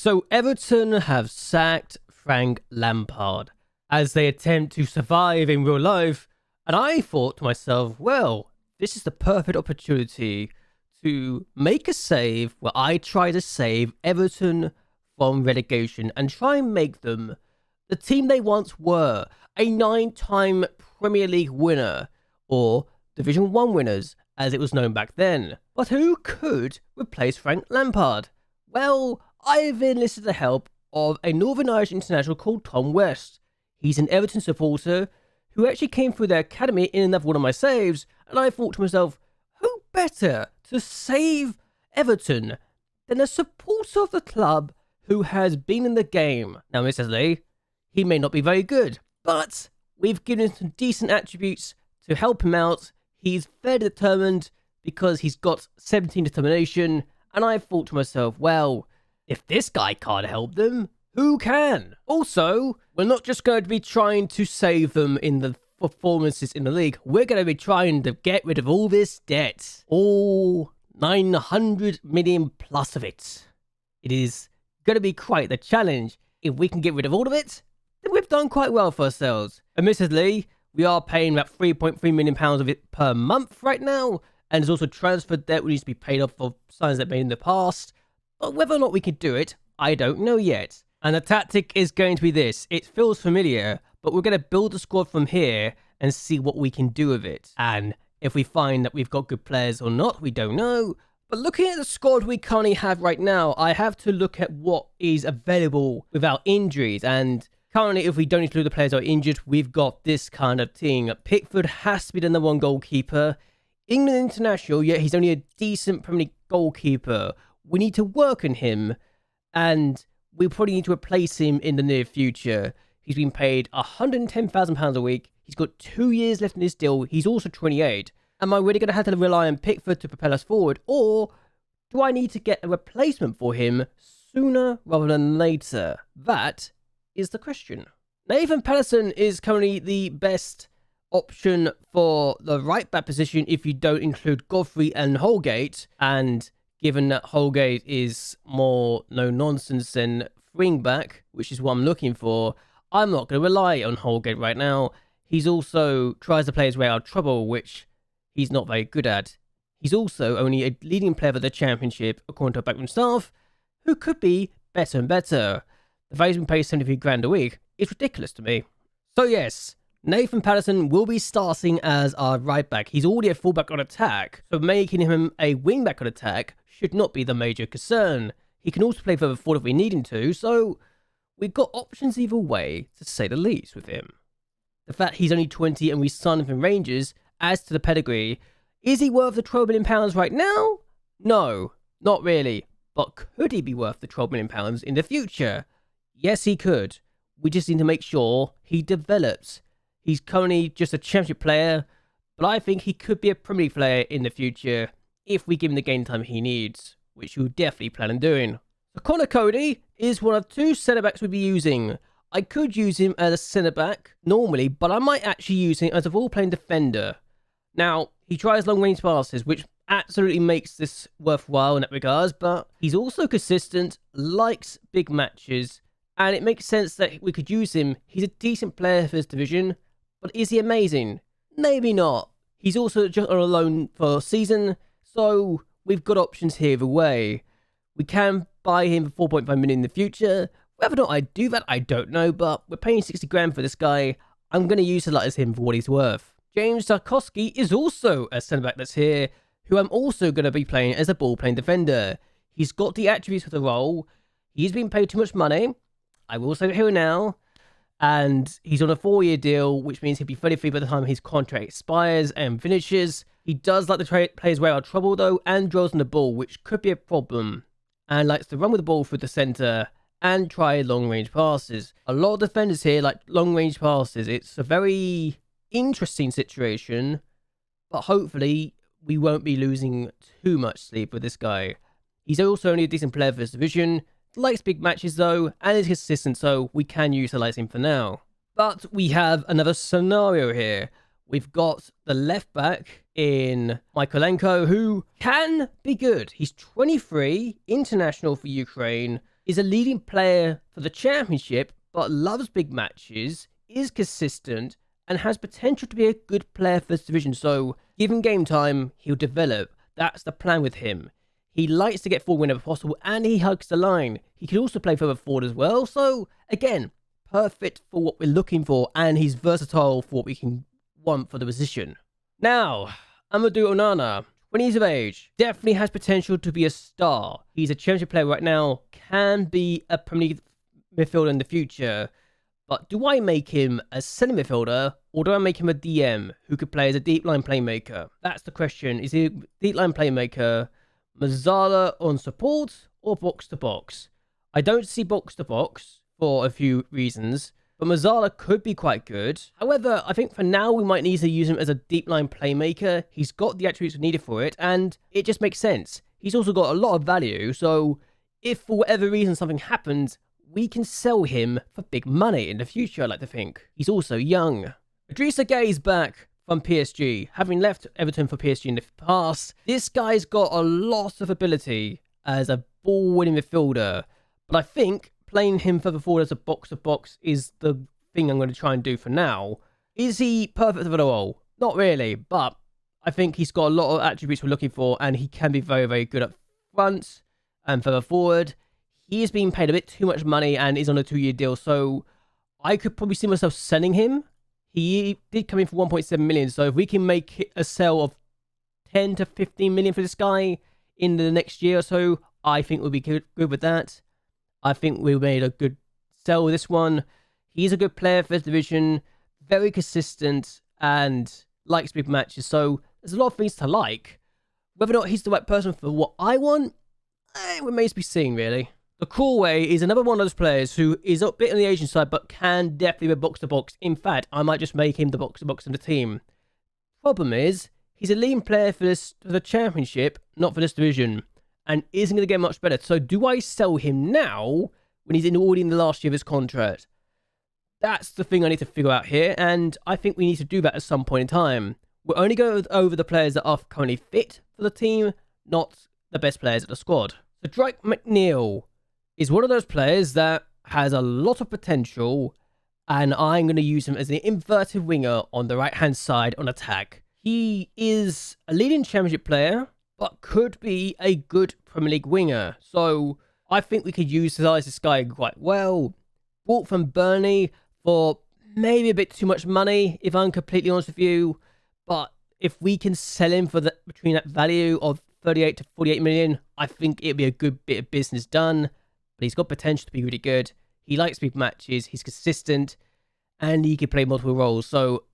So Everton have sacked Frank Lampard as they attempt to survive in real life, and I thought to myself, well, this is the perfect opportunity to make a save where I try to save Everton from relegation and try and make them the team they once were, a 9-time Premier League winner, or Division 1 winners as it was known back then. But who could replace Frank Lampard? Well, I've enlisted the help of a Northern Irish international called Tom West. He's an Everton supporter who actually came through their academy in another one of my saves, and I thought to myself, who better to save Everton than a supporter of the club who has been in the game? Now, Mrs. Lee, he may not be very good, but we've given him some decent attributes to help him out. He's very determined because he's got 17 determination, and I thought to myself, well, if this guy can't help them, who can? Also, we're not just going to be trying to save them in the performances in the league. We're going to be trying to get rid of all this debt. All 900 million plus of it. It is going to be quite the challenge. If we can get rid of all of it, then we've done quite well for ourselves. Admittedly, we are paying about £3.3 million of it per month right now, and there's also transfer debt which needs to be paid off for signs that made in the past. But whether or not we could do it, I don't know yet. And the tactic is going to be this. It feels familiar, but we're going to build the squad from here and see what we can do with it. And if we find that we've got good players or not, we don't know. But looking at the squad we currently have right now, I have to look at what is available without injuries. And currently, if we don't include the players who are injured, we've got this kind of team. Pickford has to be the number one goalkeeper. England international, yet he's only a decent Premier League goalkeeper. We need to work on him, and we probably need to replace him in the near future. He's been paid £110,000 a week. He's got 2 years left in his deal. He's also 28. Am I really going to have to rely on Pickford to propel us forward, or do I need to get a replacement for him sooner rather than later? That is the question. Nathan Patterson is currently the best option for the right back position if you don't include Godfrey and Holgate, and given that Holgate is more no-nonsense than wing back, which is what I'm looking for, I'm not going to rely on Holgate right now. He's also tries to play his way out of trouble, which he's not very good at. He's also only a leading player of the Championship, according to our backroom staff, who could be better and better. The fact he's been paid 73 grand a week is ridiculous to me. So yes, Nathan Patterson will be starting as our right back. He's already a fullback on attack, so making him a wing back on attack should not be the major concern. He can also play further forward if we need him to, so we've got options either way, to say the least, with him. The fact he's only 20 and we signed him from Rangers adds to the pedigree. Is he worth the £12 million right now? No, not really. But could he be worth the £12 million in the future? Yes, he could. We just need to make sure he develops. He's currently just a Championship player, but I think he could be a Premier League player in the future if we give him the game time he needs, which we definitely plan on doing. So Connor Cody is one of two centre-backs we'll be using. I could use him as a centre-back normally, but I might actually use him as a ball-playing defender. Now, he tries long-range passes, which absolutely makes this worthwhile in that regards, but he's also consistent, likes big matches, and it makes sense that we could use him. He's a decent player for this division, but is he amazing? Maybe not. He's also just on a loan for a season, so we've got options here either way. We can buy him for 4.5 million in the future. Whether or not I do that, I don't know, but we're paying 60 grand for this guy. I'm going to utilise him for what he's worth. James Tarkowski is also a centre-back that's here, who I'm also going to be playing as a ball-playing defender. He's got the attributes for the role. He's been paid too much money. I will say it here now. And he's on a 4-year deal, which means he'll be 33 by the time his contract expires and finishes. He does like to play his way out of trouble, though, and dwells on the ball, which could be a problem. And likes to run with the ball through the centre and try long-range passes. A lot of defenders here like long-range passes. It's a very interesting situation, but hopefully we won't be losing too much sleep with this guy. He's also only a decent player for this division. Likes big matches though, and is consistent, so we can utilise him for now. But we have another scenario here. We've got the left back in Michaelenko, who can be good. He's 23, international for Ukraine, is a leading player for the Championship, but loves big matches, is consistent, and has potential to be a good player for this division. So, given game time, he'll develop. That's the plan with him. He likes to get forward whenever possible, and he hugs the line. He can also play further forward as well. So, again, perfect for what we're looking for, and he's versatile for what we can want for the position. Now, Amadou Onana, 20 years of age, definitely has potential to be a star. He's a Championship player right now, can be a Premier League midfielder in the future. But do I make him a centre midfielder, or do I make him a DM who could play as a deep line playmaker? That's the question. Is he a deep line playmaker, Mazzala on support, or box to box? I don't see box to box for a few reasons, but Mazzala could be quite good. However, I think for now we might need to use him as a deep line playmaker. He's got the attributes needed for it, and it just makes sense. He's also got a lot of value, so if for whatever reason something happens, we can sell him for big money in the future, I like to think. He's also young. Idrissa Gueye is back from PSG. Having left Everton for PSG in the past, this guy's got a lot of ability as a ball-winning midfielder. But I think playing him further forward as a box-to-box is the thing I'm going to try and do for now. Is he perfect for the role? Not really, but I think he's got a lot of attributes we're looking for, and he can be very, very good up front and further forward. He is being paid a bit too much money and is on a 2-year deal, so I could probably see myself selling him. He did come in for 1.7 million, so if we can make a sale of 10 to 15 million for this guy in the next year or so, I think we'll be good with that. I think we made a good sell with this one. He's a good player for this division, very consistent, and likes big matches, so there's a lot of things to like. Whether or not he's the right person for what I want, remains to be seen, really. The Corway is another one of those players who is a bit on the Asian side, but can definitely be box-to-box. In fact, I might just make him the box-to-box in the team. Problem is, he's a leading player for the Championship, not for this division, and isn't going to get much better. So do I sell him now when he's already in the last year of his contract? That's the thing I need to figure out here, and I think we need to do that at some point in time. We're only going over the players that are currently fit for the team, not the best players at the squad. So Drake McNeil is one of those players that has a lot of potential, and I'm going to use him as an inverted winger on the right-hand side on attack. He is a leading Championship player, but could be a good Premier League winger. So I think we could utilize this guy quite well. Bought from Burnley for maybe a bit too much money, if I'm completely honest with you. But if we can sell him for between that value of 38 to 48 million, I think it'd be a good bit of business done. But he's got potential to be really good. He likes big matches, he's consistent, and he can play multiple roles. So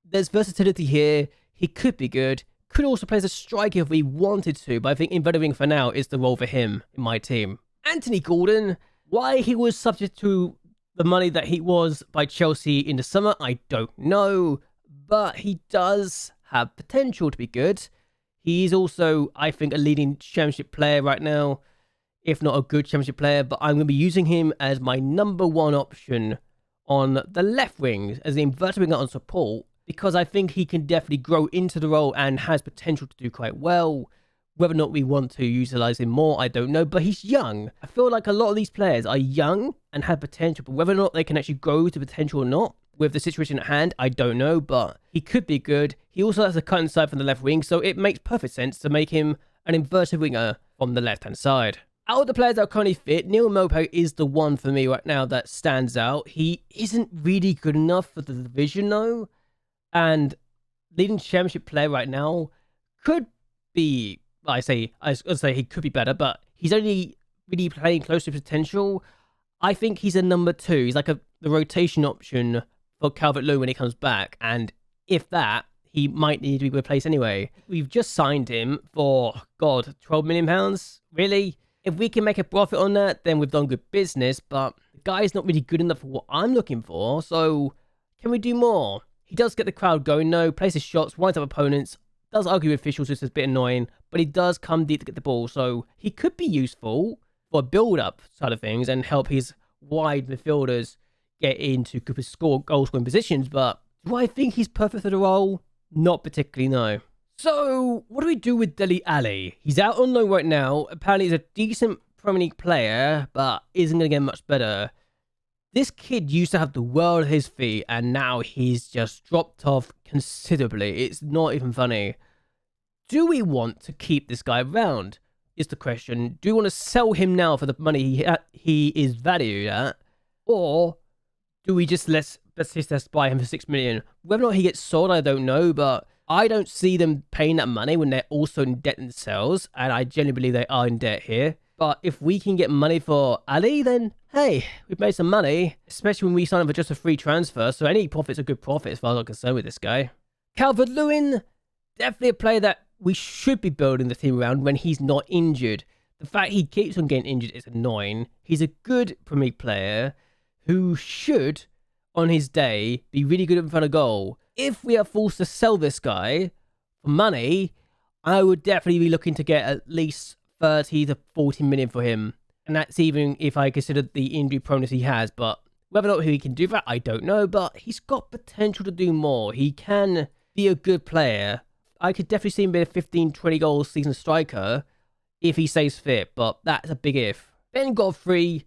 there's versatility here. He could be good. Could also play as a striker if we wanted to, but I think inverted wing for now is the role for him in my team. Anthony Gordon, why he was subject to the money that he was by Chelsea in the summer, I don't know. But he does have potential to be good. He's also, I think, a leading Championship player right now, if not a good Championship player, but I'm going to be using him as my number one option on the left wing, as the inverted winger on support, because I think he can definitely grow into the role and has potential to do quite well. Whether or not we want to utilize him more, I don't know, but he's young. I feel like a lot of these players are young and have potential, but whether or not they can actually grow to potential or not, with the situation at hand, I don't know, but he could be good. He also has a cut inside from the left wing, so it makes perfect sense to make him an inverted winger from the left-hand side. Out of the players that are currently fit, Neil Maupay is the one for me right now that stands out. He isn't really good enough for the division, though, and leading Championship player right now could be, I was going to say he could be better, but he's only really playing close to potential. I think he's a number 2. He's like the rotation option for Calvert-Lewin when he comes back, and if that, he might need to be replaced anyway. We've just signed him for, God, £12 million? Really? If we can make a profit on that, then we've done good business, but the guy's not really good enough for what I'm looking for, so can we do more? He does get the crowd going, though, places shots, winds up opponents, does argue with officials, which is a bit annoying, but he does come deep to get the ball, so he could be useful for a build-up side of things and help his wide midfielders get into goal-scoring positions, but do I think he's perfect for the role? Not particularly, no. So, what do we do with Dele Alli? He's out on loan right now. Apparently, he's a decent Premier League player, but isn't going to get much better. This kid used to have the world at his feet, and now he's just dropped off considerably. It's not even funny. Do we want to keep this guy around? Is the question. Do we want to sell him now for the money he is valued at? Or do we just let's buy him for 6 million? Whether or not he gets sold, I don't know, but I don't see them paying that money when they're also in debt themselves, and I genuinely believe they are in debt here. But if we can get money for Ali, then hey, we've made some money, especially when we sign up for just a free transfer, so any profit's a good profit as far as I'm concerned with this guy. Calvert-Lewin, definitely a player that we should be building the team around when he's not injured. The fact he keeps on getting injured is annoying. He's a good Premier League player who should, on his day, be really good in front of goal. If we are forced to sell this guy for money, I would definitely be looking to get at least 30 to 40 million for him. And that's even if I consider the injury proneness he has. But whether or not he can do that, I don't know. But he's got potential to do more. He can be a good player. I could definitely see him being a 15, 20 goal season striker if he stays fit. But that's a big if. Ben Godfrey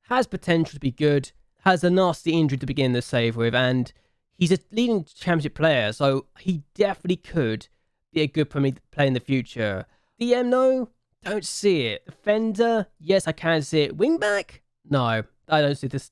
has potential to be good. Has a nasty injury to begin the save with. And he's a leading championship player. So he definitely could be a good Premier League player in the future. DM, no. Don't see it. Defender, yes, I can see it. Wingback? No, I don't see this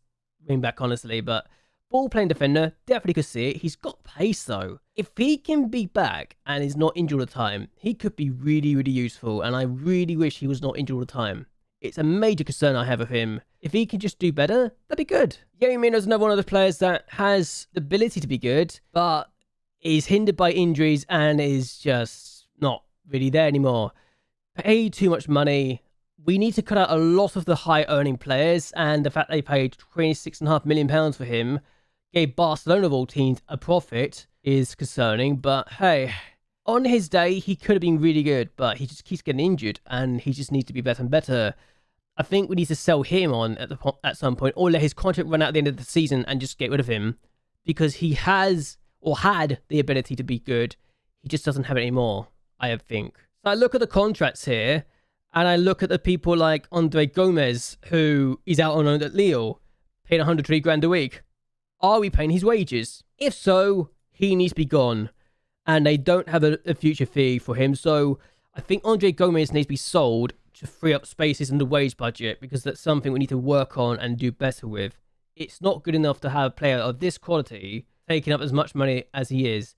wingback, honestly. But ball-playing defender, definitely could see it. He's got pace, though. If he can be back and is not injured all the time, he could be really, really useful. And I really wish he was not injured all the time. It's a major concern I have of him. If he can just do better, that'd be good. Yerry Mina's another one of the players that has the ability to be good, but is hindered by injuries and is just not really there anymore. Pay too much money. We need to cut out a lot of the high-earning players, and the fact they paid £26.5 million for him gave Barcelona of all teams a profit is concerning. But hey, on his day, he could have been really good, but he just keeps getting injured, and he just needs to be better and better. I think we need to sell him on at some point, or let his contract run out at the end of the season and just get rid of him, because he has or had the ability to be good. He just doesn't have it anymore, I think. So I look at the contracts here, and I look at the people like Andre Gomez, who is out on loan at Lille, paid 103 grand a week. Are we paying his wages? If so, he needs to be gone, and they don't have a future fee for him. So I think Andre Gomez needs to be sold to free up spaces in the wage budget, because that's something we need to work on and do better with. It's not good enough to have a player of this quality taking up as much money as he is.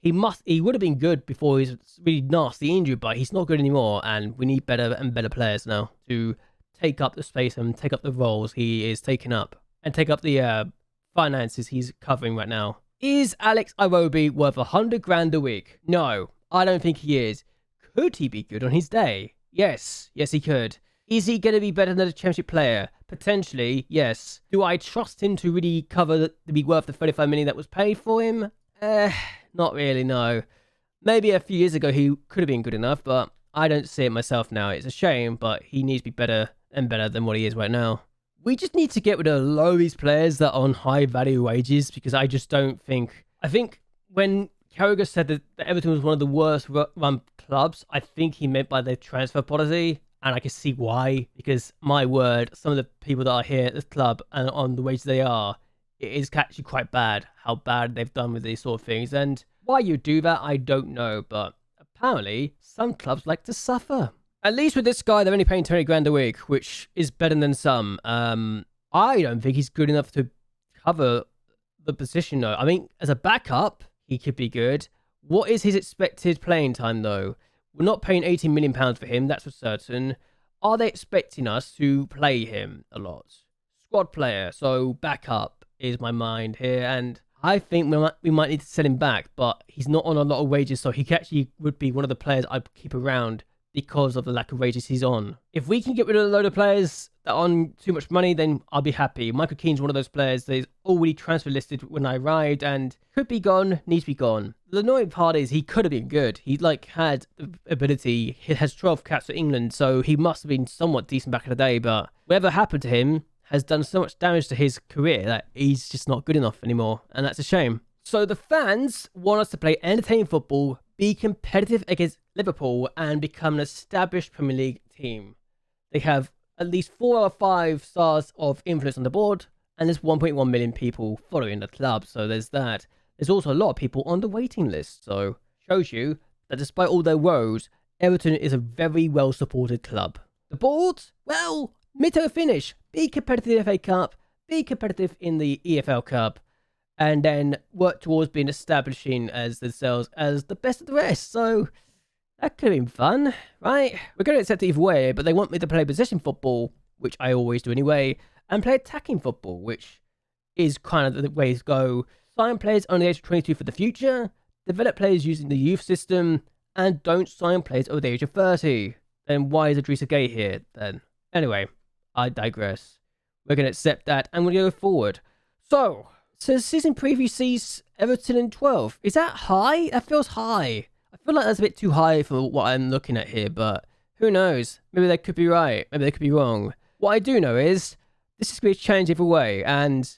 He would have been good before his really nasty injury, but he's not good anymore, and we need better and better players now to take up the space and take up the roles he is taking up, and take up the finances he's covering right now. Is Alex Iwobi worth 100 grand a week? No, I don't think he is. Could he be good on his day? Yes, he could. Is he going to be better than a championship player? Potentially, yes. Do I trust him to really to be worth the 35 million that was paid for him? Not really, no. Maybe a few years ago he could have been good enough, but I don't see it myself now. It's a shame, but he needs to be better and better than what he is right now. We just need to get rid of a lot of these players that are on high value wages, because I just don't think... I think when Carragher said that Everton was one of the worst run clubs, I think he meant by their transfer policy, and I can see why, because my word, some of the people that are here at this club and on the wages they are, it is actually quite bad how bad they've done with these sort of things. And why you do that, I don't know. But apparently, some clubs like to suffer. At least with this guy, they're only paying 20 grand a week, which is better than some. I don't think he's good enough to cover the position, though. I mean, as a backup, he could be good. What is his expected playing time, though? We're not paying £18 million for him, that's for certain. Are they expecting us to play him a lot? Squad player, so backup is my mind here, and I think we might need to sell him back, but he's not on a lot of wages, so he actually would be one of the players I'd keep around because of the lack of wages he's on. If we can get rid of a load of players that are on too much money, then I'll be happy. Michael Keane's one of those players that is already transfer listed when I arrived and could be gone, needs to be gone. The annoying part is he could have been good. He had the ability. He has 12 caps for England, so he must have been somewhat decent back in the day, but whatever happened to him has done so much damage to his career that he's just not good enough anymore, and that's a shame. So the fans want us to play entertaining football, be competitive against Liverpool, and become an established Premier League team. They have at least 4 out of 5 stars of influence on the board, and there's 1.1 million people following the club, so there's that. There's also a lot of people on the waiting list, so shows you that despite all their woes, Everton is a very well supported club. The board? Well, mid-table finish. Be competitive in the FA Cup, be competitive in the EFL Cup, and then work towards being establishing as themselves as the best of the rest. So that could have been fun, right? We're going to accept it either way, but they want me to play possession football, which I always do anyway, and play attacking football, which is kind of the way to go. Sign players under the age of 22 for the future, develop players using the youth system, and don't sign players over the age of 30. Then why is Idrissa Gueye here then? Anyway, I digress. We're going to accept that and we're going to go forward. So the season preview sees Everton in 12. Is that high? That feels high. I feel like that's a bit too high for what I'm looking at here, but who knows? Maybe they could be right. Maybe they could be wrong. What I do know is this is going to change either way, and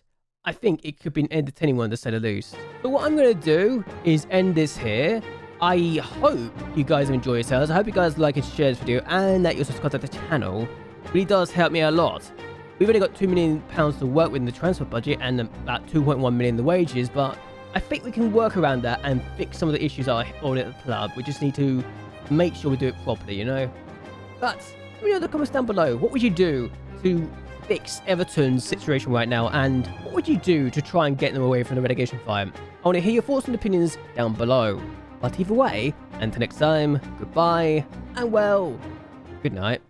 I think it could be an entertaining one to say the least. So what I'm going to do is end this here. I hope you guys have enjoyed yourselves. I hope you guys like and share this video, and that you subscribe to the channel. It really does help me a lot. We've only got £2 million to work with in the transfer budget and about 2.1 million in the wages, but I think we can work around that and fix some of the issues that I hold at the club. We just need to make sure we do it properly, you know? But let me know in the comments down below. What would you do to fix Everton's situation right now, and what would you do to try and get them away from the relegation fight? I want to hear your thoughts and opinions down below. But either way, until next time, goodbye, and well, good night.